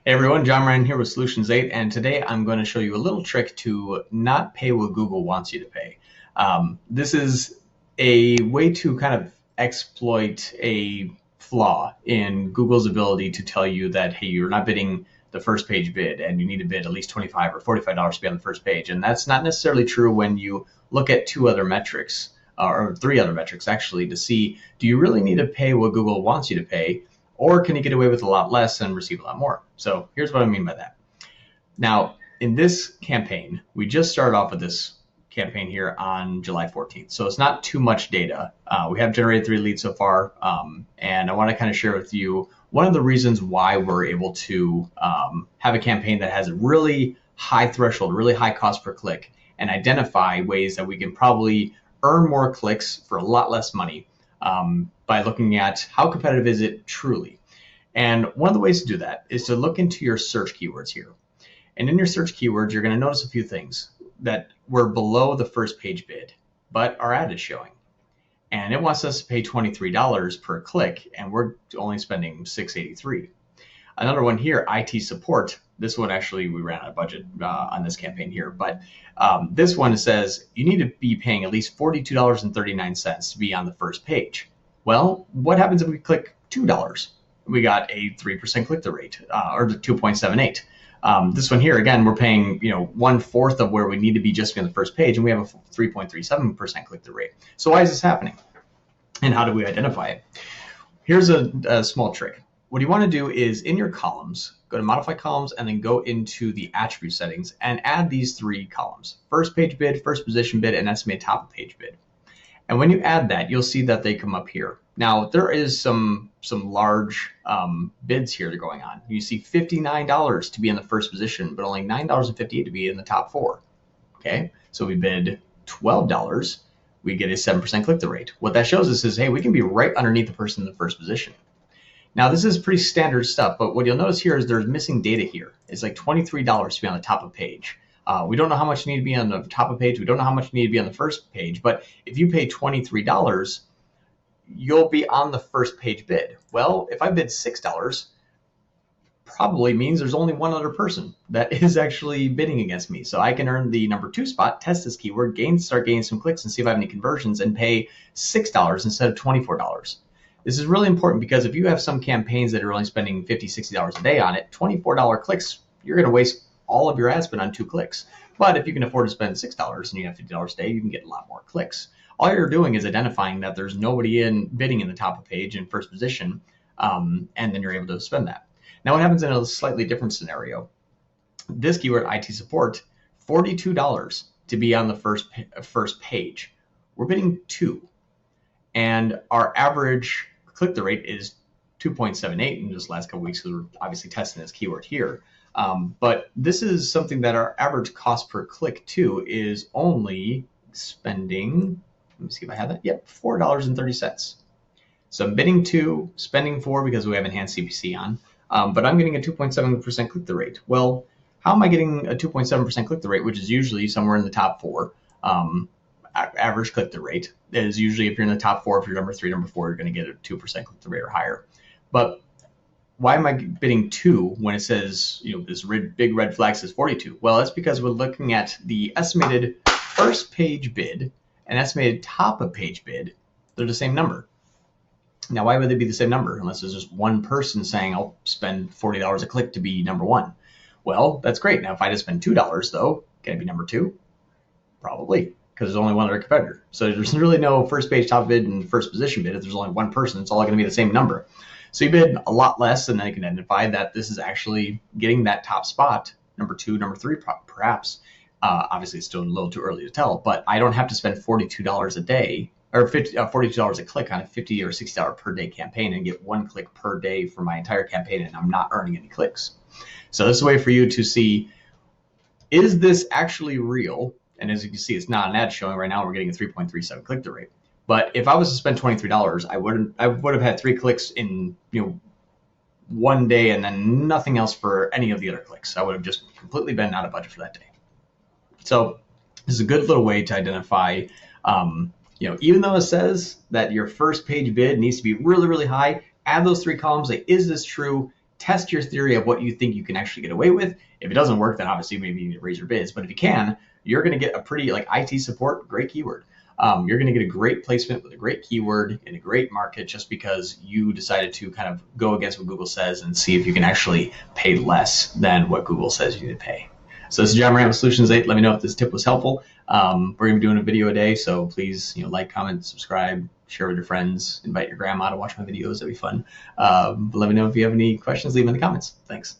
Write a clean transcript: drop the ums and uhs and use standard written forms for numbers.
Hey everyone, John Ryan here with Solutions 8, and today I'm going to show you a little trick to not pay what Google wants you to pay. This is a way to kind of exploit a flaw in Google's ability to tell you that, hey, you're not bidding the first page bid and you need to bid at least $25 or $45 to be on the first page. And that's not necessarily true when you look at two other metrics, or three other metrics actually, to see, do you really need to pay what Google wants you to pay? Or can you get away with a lot less and receive a lot more? So here's what I mean by that. Now, in this campaign, we just started off with this campaign here on July 14th. So it's not too much data. We have generated 3 leads so far. And I want to kind of share with you one of the reasons why we're able to have a campaign that has a really high threshold, really high cost per click, and identify ways that we can probably earn more clicks for a lot less money. By looking at how competitive is it truly. And one of the ways to do that is to look into your search keywords here. And in your search keywords, you're going to notice a few things that were below the first page bid, but our ad is showing. And it wants us to pay $23 per click, and we're only spending $6.83. Another one here, IT support. This one actually, we ran out of budget on this campaign here, but this one says you need to be paying at least $42.39 to be on the first page. Well, what happens if we click $2? We got a 3% click-through rate, or 2.78. This one here, again, we're paying 1/4 of where we need to be just to be on the first page, and we have a 3.37% click-through rate. So why is this happening? And how do we identify it? Here's a small trick. What you want to do is in your columns, go to modify columns and then go into the attribute settings and add these 3 columns: first page bid, first position bid, and estimated top of page bid. And when you add that, you'll see that they come up here. Now, there is some large bids here that are going on. You see $59 to be in the first position, but only $9.58 to be in the top 4. Okay, so we bid $12, we get a 7% click-through rate. What that shows us is, hey, we can be right underneath the person in the first position. Now, this is pretty standard stuff, but what you'll notice here is there's missing data here. It's like $23 to be on the top of page. We don't know how much you need to be on the top of page. We don't know how much you need to be on the first page. But if you pay $23, you'll be on the first page bid. Well, if I bid $6, probably means there's only one other person that is actually bidding against me. So I can earn the number 2 spot, test this keyword, start gaining some clicks and see if I have any conversions, and pay $6 instead of $24. This is really important because if you have some campaigns that are only spending $50, $60 a day on it, $24 clicks, you're going to waste all of your ad spend on 2 clicks. But if you can afford to spend $6 and you have $50 a day, you can get a lot more clicks. All you're doing is identifying that there's nobody bidding in the top of page in first position, and then you're able to spend that. Now, what happens in a slightly different scenario? This keyword, IT support, $42 to be on the first page. We're bidding 2, and our average click-through rate is 2.78 in just the last couple weeks, because we're obviously testing this keyword here. But this is something that our average cost per click too is only spending, let me see if I have that. Yep, $4.30. So I'm bidding 2, spending 4 because we have enhanced CPC on, but I'm getting a 2.7% click-through rate. Well, how am I getting a 2.7% click-through rate, which is usually somewhere in the top 4? Average click-through rate is usually, if you're in the top 4, if you're number 3, number 4, you're going to get a 2% click-through rate or higher. But why am I bidding 2 when it says, this big red flag says 42? Well, that's because we're looking at the estimated first page bid and estimated top of page bid. They're the same number. Now, why would they be the same number unless there's just one person saying I'll spend $40 a click to be number 1? Well, that's great. Now, if I just spend $2 though, can I be number 2? Probably, because there's only one other competitor. So there's really no first page top bid and first position bid. If there's only one person, it's all going to be the same number. So you bid a lot less, and then you can identify that this is actually getting that top spot, number 2, number 3, perhaps. Obviously, it's still a little too early to tell, but I don't have to spend $42 a day, or $42 a click on a $50 or $60 per day campaign and get 1 click per day for my entire campaign, and I'm not earning any clicks. So this is a way for you to see, is this actually real? And as you can see, it's not an ad showing right now. We're getting a 3.37 click-through rate. But if I was to spend $23, I would have had 3 clicks in one day and then nothing else for any of the other clicks. I would have just completely been out of budget for that day. So this is a good little way to identify, even though it says that your first page bid needs to be really, really high, add those 3 columns. Like, is this true? test your theory of what you think you can actually get away with. If it doesn't work, then obviously maybe you need to raise your bids. But if you can, you're going to get a pretty, like IT support, great keyword. You're going to get a great placement with a great keyword in a great market just because you decided to kind of go against what Google says and see if you can actually pay less than what Google says you need to pay. So this is John Moran with Solutions 8. Let me know if this tip was helpful. We're going to be doing a video a day, so please like, comment, subscribe, share with your friends, invite your grandma to watch my videos. That'd be fun. But let me know if you have any questions. Leave them in the comments. Thanks.